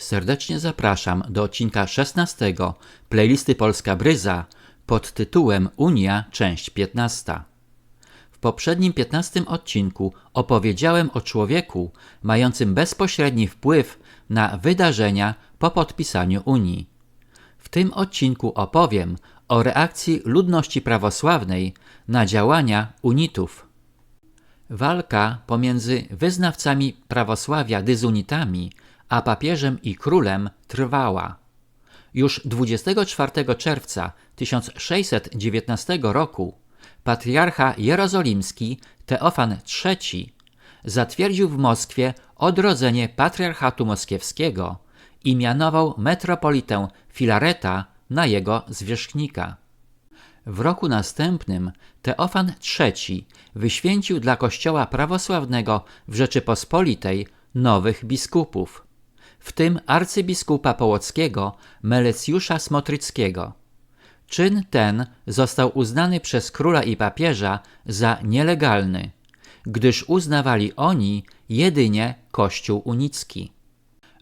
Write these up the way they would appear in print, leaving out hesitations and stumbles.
Serdecznie zapraszam do odcinka 16 playlisty Polska Bryza pod tytułem Unia, część 15. W poprzednim 15 odcinku opowiedziałem o człowieku mającym bezpośredni wpływ na wydarzenia po podpisaniu Unii. W tym odcinku opowiem o reakcji ludności prawosławnej na działania unitów. Walka pomiędzy wyznawcami prawosławia dyzunitami a papieżem i królem trwała. Już 24 czerwca 1619 roku patriarcha jerozolimski Teofan III zatwierdził w Moskwie odrodzenie patriarchatu moskiewskiego i mianował metropolitę Filareta na jego zwierzchnika. W roku następnym Teofan III wyświęcił dla Kościoła prawosławnego w Rzeczypospolitej nowych biskupów, w tym arcybiskupa połockiego Melecjusza Smotryckiego. Czyn ten został uznany przez króla i papieża za nielegalny, gdyż uznawali oni jedynie Kościół unicki.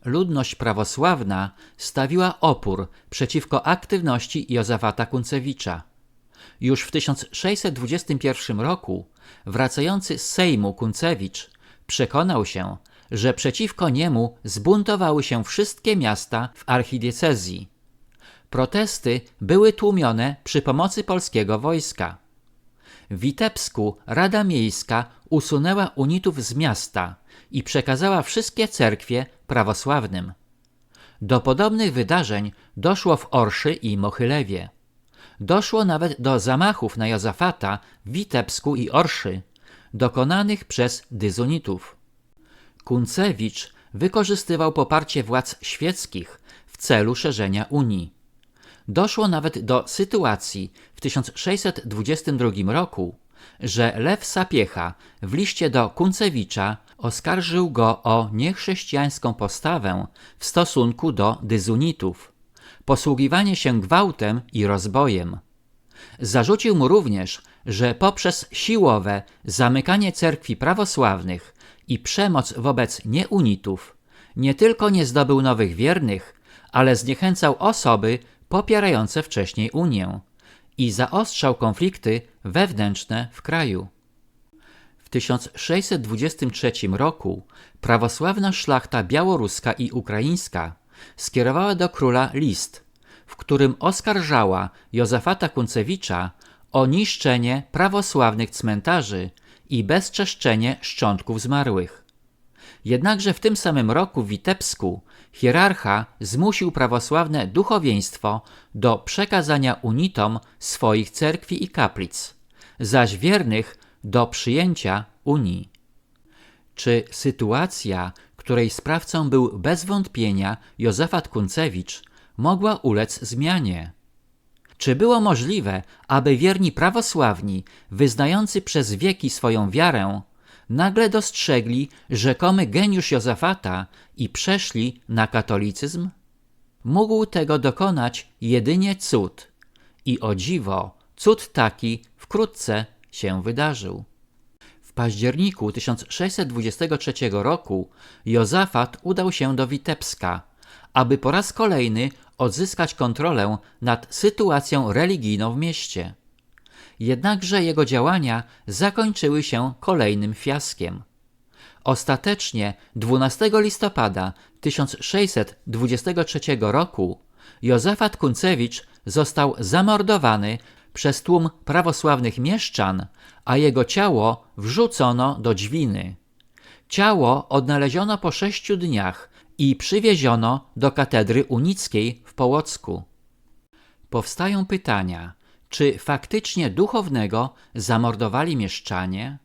Ludność prawosławna stawiła opór przeciwko aktywności Józefata Kunцевича. Już w 1621 roku wracający z Sejmu Kunцевич przekonał się, że przeciwko niemu zbuntowały się wszystkie miasta w archidiecezji. Protesty były tłumione przy pomocy polskiego wojska. W Witebsku Rada Miejska usunęła unitów z miasta i przekazała wszystkie cerkwie prawosławnym. Do podobnych wydarzeń doszło w Orszy i Mochylewie. Doszło nawet do zamachów na Józefata w Witebsku i Orszy, dokonanych przez dyzunitów. Kunцевич wykorzystywał poparcie władz świeckich w celu szerzenia Unii. Doszło nawet do sytuacji w 1622 roku, że Lew Sapiecha w liście do Kunцевича oskarżył go o niechrześcijańską postawę w stosunku do dyzunitów, posługiwanie się gwałtem i rozbojem. Zarzucił mu również, że poprzez siłowe zamykanie cerkwi prawosławnych i przemoc wobec nieunitów nie tylko nie zdobył nowych wiernych, ale zniechęcał osoby popierające wcześniej Unię i zaostrzał konflikty wewnętrzne w kraju. W 1623 roku prawosławna szlachta białoruska i ukraińska skierowała do króla list, w którym oskarżała Józefata Kunцевича o niszczenie prawosławnych cmentarzy i bezczeszczenie szczątków zmarłych. Jednakże w tym samym roku w Witebsku hierarcha zmusił prawosławne duchowieństwo do przekazania unitom swoich cerkwi i kaplic, zaś wiernych do przyjęcia Unii. Czy sytuacja, której sprawcą był bez wątpienia Józefat Kunцевич, mogła ulec zmianie? Czy było możliwe, aby wierni prawosławni, wyznający przez wieki swoją wiarę, nagle dostrzegli rzekomy geniusz Józefata i przeszli na katolicyzm? Mógł tego dokonać jedynie cud. I o dziwo, cud taki wkrótce się wydarzył. W październiku 1623 roku Józefat udał się do Witebska, aby po raz kolejny odzyskać kontrolę nad sytuacją religijną w mieście. Jednakże jego działania zakończyły się kolejnym fiaskiem. Ostatecznie 12 listopada 1623 roku Józefat Kunцевич został zamordowany przez tłum prawosławnych mieszczan, a jego ciało wrzucono do Dźwiny. Ciało odnaleziono po 6 dniach i przywieziono do katedry unickiej w Połocku. Powstają pytania, czy faktycznie duchownego zamordowali mieszczanie?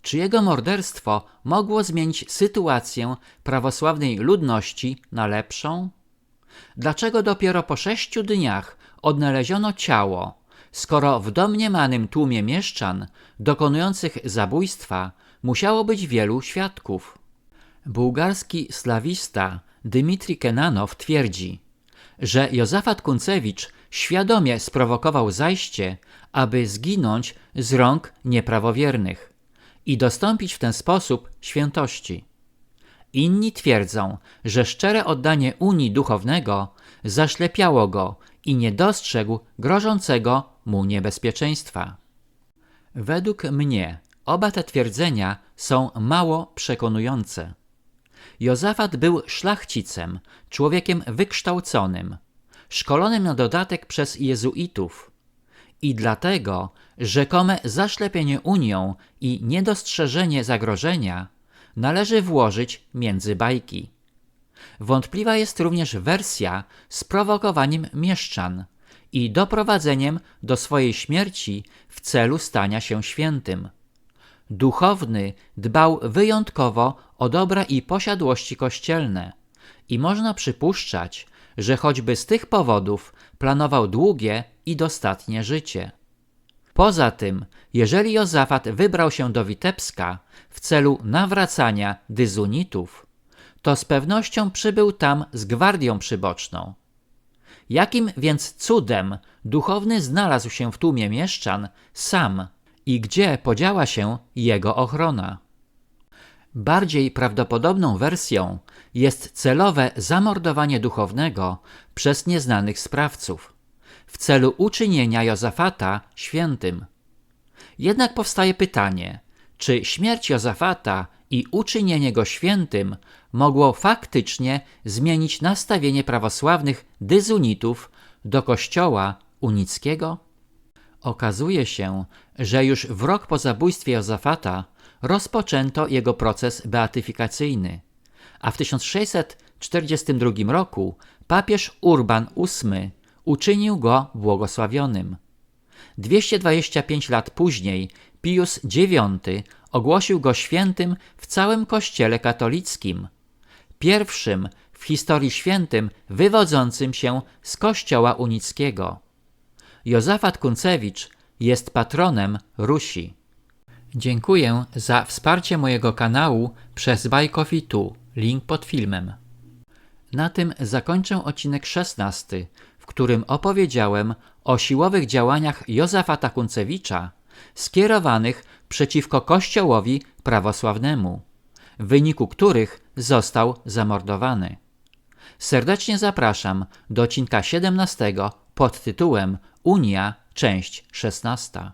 Czy jego morderstwo mogło zmienić sytuację prawosławnej ludności na lepszą? Dlaczego dopiero po 6 dniach odnaleziono ciało, skoro w domniemanym tłumie mieszczan dokonujących zabójstwa musiało być wielu świadków? Bułgarski slawista Dmitrij Kenanow twierdzi, że Józefat Kunцевич świadomie sprowokował zajście, aby zginąć z rąk nieprawowiernych i dostąpić w ten sposób świętości. Inni twierdzą, że szczere oddanie Unii duchownego zaślepiało go i nie dostrzegł grożącego mu niebezpieczeństwa. Według mnie oba te twierdzenia są mało przekonujące. Jozafat był szlachcicem, człowiekiem wykształconym, szkolonym na dodatek przez jezuitów i dlatego rzekome zaślepienie Unią i niedostrzeżenie zagrożenia należy włożyć między bajki. Wątpliwa jest również wersja z prowokowaniem mieszczan i doprowadzeniem do swojej śmierci w celu stania się świętym. Duchowny dbał wyjątkowo o dobra i posiadłości kościelne i można przypuszczać, że choćby z tych powodów planował długie i dostatnie życie. Poza tym, jeżeli Jozafat wybrał się do Witebska w celu nawracania dyzunitów, to z pewnością przybył tam z gwardią przyboczną. Jakim więc cudem duchowny znalazł się w tłumie mieszczan sam i gdzie podziała się jego ochrona? Bardziej prawdopodobną wersją jest celowe zamordowanie duchownego przez nieznanych sprawców w celu uczynienia Jozafata świętym. Jednak powstaje pytanie, czy śmierć Jozafata i uczynienie go świętym mogło faktycznie zmienić nastawienie prawosławnych dyzunitów do kościoła unickiego? Okazuje się, że już w rok po zabójstwie Jozafata rozpoczęto jego proces beatyfikacyjny, a w 1642 roku papież Urban VIII uczynił go błogosławionym. 225 lat później Pius IX ogłosił go świętym w całym Kościele katolickim, pierwszym w historii świętym wywodzącym się z Kościoła unickiego. Jozafat Kuncewicz jest patronem Rusi. Dziękuję za wsparcie mojego kanału przez Buy Coffee Tu, link pod filmem. Na tym zakończę odcinek 16, w którym opowiedziałem o siłowych działaniach Jozafata Kuncewicza skierowanych przeciwko Kościołowi prawosławnemu, w wyniku których został zamordowany. Serdecznie zapraszam do odcinka 17 pod tytułem Unia, część 16.